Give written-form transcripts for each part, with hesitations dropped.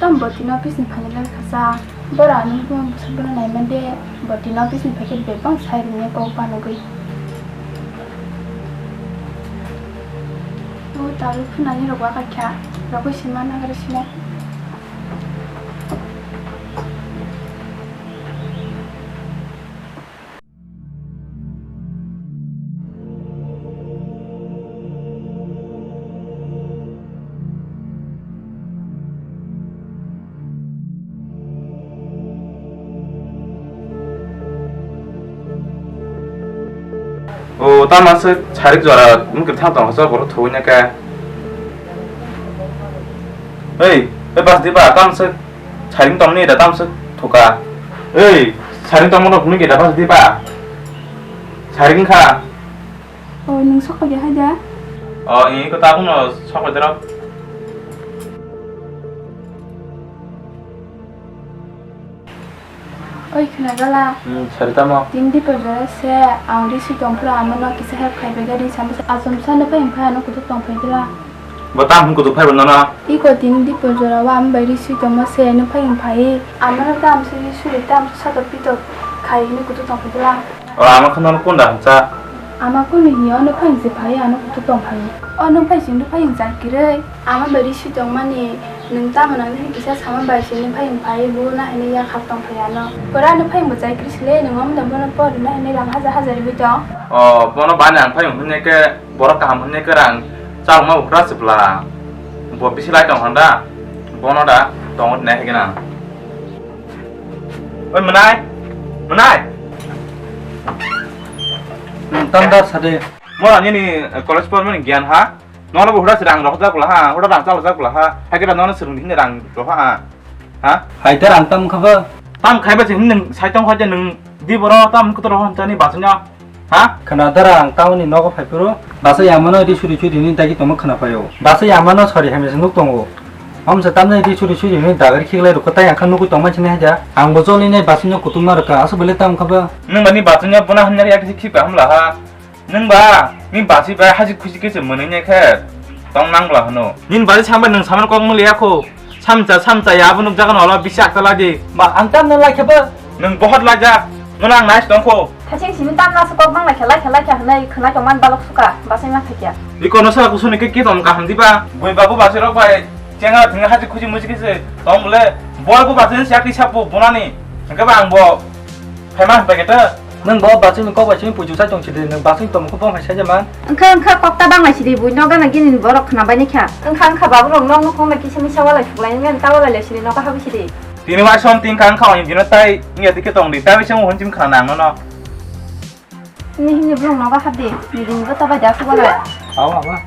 Tam botina pisin panela kasa. Borani ko sabana nai mande botina pisin paket bebang sair ne ko panogui. Oh tahu punani rogwa kakya. Rogo simana garisimo. Tamasa cari juara mungkin tahu tahu masa baru tahunya kayak, pas di ba tamasa cari tahu nih, tamasa tuka, cari tahu mana punya kita pas di ba, cari kah? Oh nung sok aja aja. Ini kita pun sok aja. Oi kenapa? Cari tamu. Tindi perjalanan saya, angdi si dompla amano kisah help kai begadi sampai asam sana apa yang payah aku tuh dompla jelah. Betam aku tuh payah benar. Iko tindi perjalanan am beri si dompla saya nu payah payah. Amano tam si suri tam satu pito kai ini aku tuh dompla jelah. Ama kenal pun dah cak. Ama aku nih nu payah si payah anu aku tuh dompla. Nu payah sih nu payah zakire. Ama beri si dompla nih. Nungta menangis bisa sama bahasa ini payah buna ini yang kapten payahno. Koran payah macam krisle nungam dan buna por ini yang hajar itu. Bono banyak payah punya ke borak kaham punya ke rang. Cak mau beras sebelah. Buat bisi lagi dong Honda. Bono dah tonggot nih kena. Menai. Tanda sade. Mau ini college pun mana gian ha? Nona bukan sedang roh tak lah, udah rangkal tak lah. Akhirnya nona sering ini rang roh ha? Haidar antam khabar. Tam khai baca ini saya tahu aja neng di bawah tam kita roh jadi bahasanya, Kanada rang tahu ni nogo paypuro. Bahasa Yamano di curi-curi ini tadi tomo kenapa yo? Bahasa Yamano sorry hanya senuk tongo. Om setamnya di curi-curi ini dagar kira kota yang kan nuku tomo cina aja. Ang bozol ini bahasanya kutumar ka, asal boleh tam khabar. Neng bani bahasanya pernah hanya yang kisi paham lah. Neng ba, ini bahasa bah haji kusi kisi menengnya ke, tong nang lah no. Nin bahasa sampai neng sampai kau melihat aku, samca ya pun jangan olah bisa lagi. Ma antam nolak khabar. Neng bohot laja, menang nice dongko. Kacing sini tam nasi kok mang laki nih kena cuman balok suka bahasa yang apa ya? Iko nusa aku suni kiki tom kaham tiba, gue babu bahasa roh baik, jangan dengan haji kusi musik kisi, tong boleh, boleh aku bahasa siapa siapa bunani, engkau bang bo, hemat begitu. Neng bawa bahasa ni kau bahasa ni pujuk saja ciri neng bahasa ni tomo kau bahasa saja man. Engkau kok tabang masih di bunyok kan lagi nih borok kena banyak ya. Engkau babu nong kok lagi sini sawal lagi lain kan tahu lah sini nong habis sini. Dini wah something kan kau yang jenuh tay, ingat dikit tong di, tapi saya mau huncim kerana nono. Ini belum nong habis, jadi nggak tahu dah aku boleh. Awak.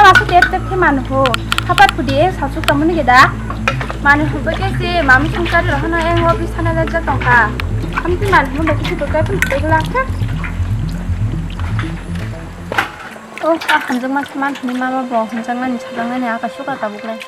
Masuk tiap-tiap ke mana ho? Kapat pudi satu temen kita. Mana ho begitu mami sungkar lah na yang hobi sana aja tongka. Kami tu mana ho begitu berkai pun tegak kan? Oh, hanjang mas ni mama bawa hanjangan ni cadangan ni agak suka tak bukan?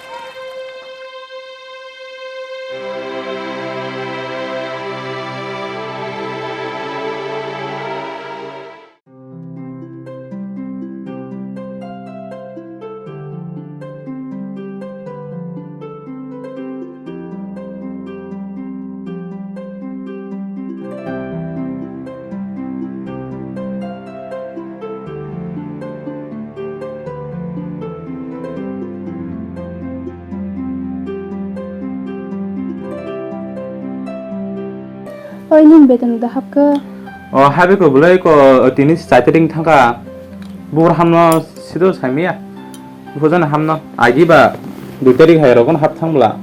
Oi nin betul dah hap ke? Habis boleh ko tini saya tering thangka, bukan hamno sido saya 보전 함나 아기바 두터리 하이러건 합창블라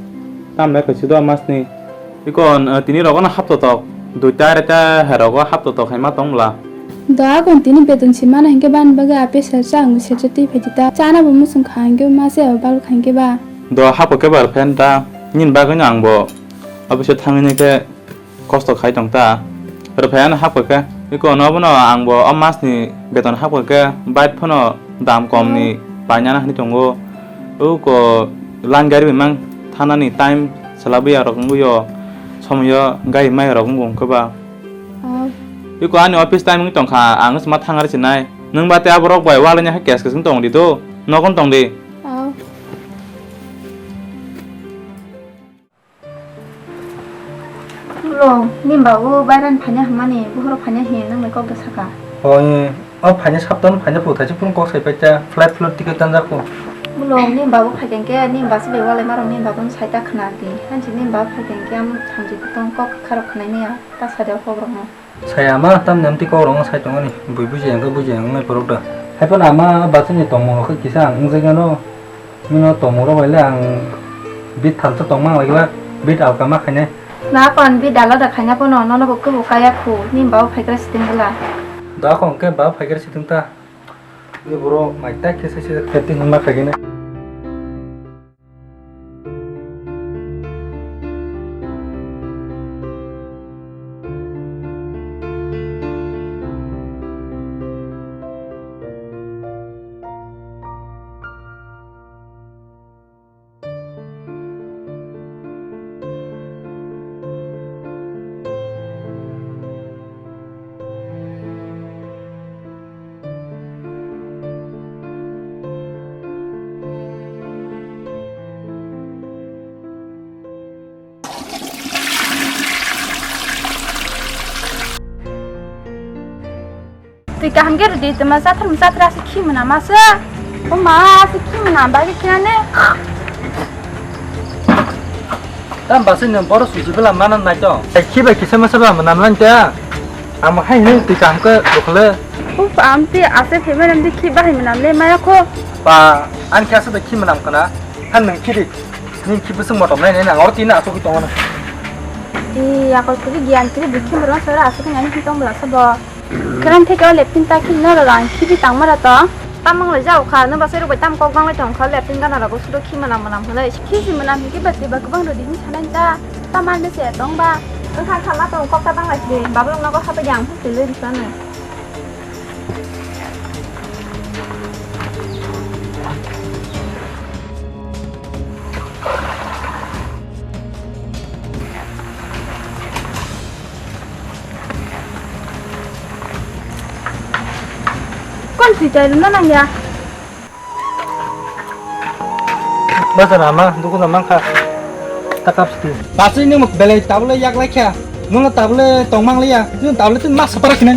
땀내 그치도 마스니 이건 디니러건 합도덕 두따르따 하이러고 합도덕 해마 동블라 Doa kon tini beton simana hingke ban baga ape sersa ang serjati phejita chana bomu sung khangke mase bal khangke ba 너 합법게 bar 펜다 닌 바그냐 앙보 어비서 탕니게 코스트 카이동다 그러 펜 합법게 이거 너브너 앙보 엄마스니 베ton 합법게 바이트 퍼너 담 კომ니 바냐나 하니 동고 우고 란가리 비망 타나니 타임 살라비야 러궁고요 섬여 가이 마이 러궁고 그바 이거 아니 오피스 타이밍 동카 앙스 마 탕아리 지나이 능 바테 아브럭 바이 와르냐 해게스 그 승동디도 너건 동디 물론 님 바고 바이란 파냐 하마니 부허로 파냐 해 능을 거기 사가 반야 삽던 반야 보다지 푸는 거 사이pä자 플랫 플랫 티켓 단자고 물론 님 바고 파겐게 님 바스 베와레 마로 님 바고 사이다 크나디 한지 님 바고 파겐게 암 잠지 부동 거 카로 크나니야 다 사려 거브랑 사야마 땀 냄티 거롱 사이동아니 부부지양 그 부지양을 버럭다 해번 아마 바스니 동모 그 기상 응세가노 미노 동모로 원래 빛 탐서 동망 라기와 빛 아까마 하네 나 건 비달라다 가냐 보노 너너 복그 복가야쿠 님 바고 파이그라스 땡글라 나 건게 바 파이그라 시든다 이거 보러 마이타 케스 시작 했더니 막 하기네 Tika hangger di teman satra sikhi mana masa Oma sikhi mana bagi kinane 땀 바스는 버러 수집을 만한 나죠 키바 기세마서가 만남란자 아마 하이는 띠까 함께 로컬레 Ufa amti asep hemen amti kiba hemen amle maya ko 바 안캐스도 키면 남거나 한능 키리 님 키부승 못 없네 내가 어디나 속이 동안 Di aku tuh gian tuh bikin beruang suara asuk nyanyi hitong belas sabo Keren teh kau lepin tak kini orang kibi tang mana toh 땀망 레자 오카 너 바세로 땀 꽁꽁 레정 컬 랩핑 가나라고 수도 키만 하면 그래 Kisi menam hingga bati bakubang rodi ni chanan ta taman deh saya tong ba 응칸 칸마 또 꺾다 방 라시 마블롱 나고 하베 양 푸스를 리서네 Kon si cai luna nang ya 맞아 아마 누구나 많가 딱갑스티 바스 있는 뭐 벨레 타블레 약라캬 누나 타블레 동망리야 지금 타블레 좀 마스 파라 그냥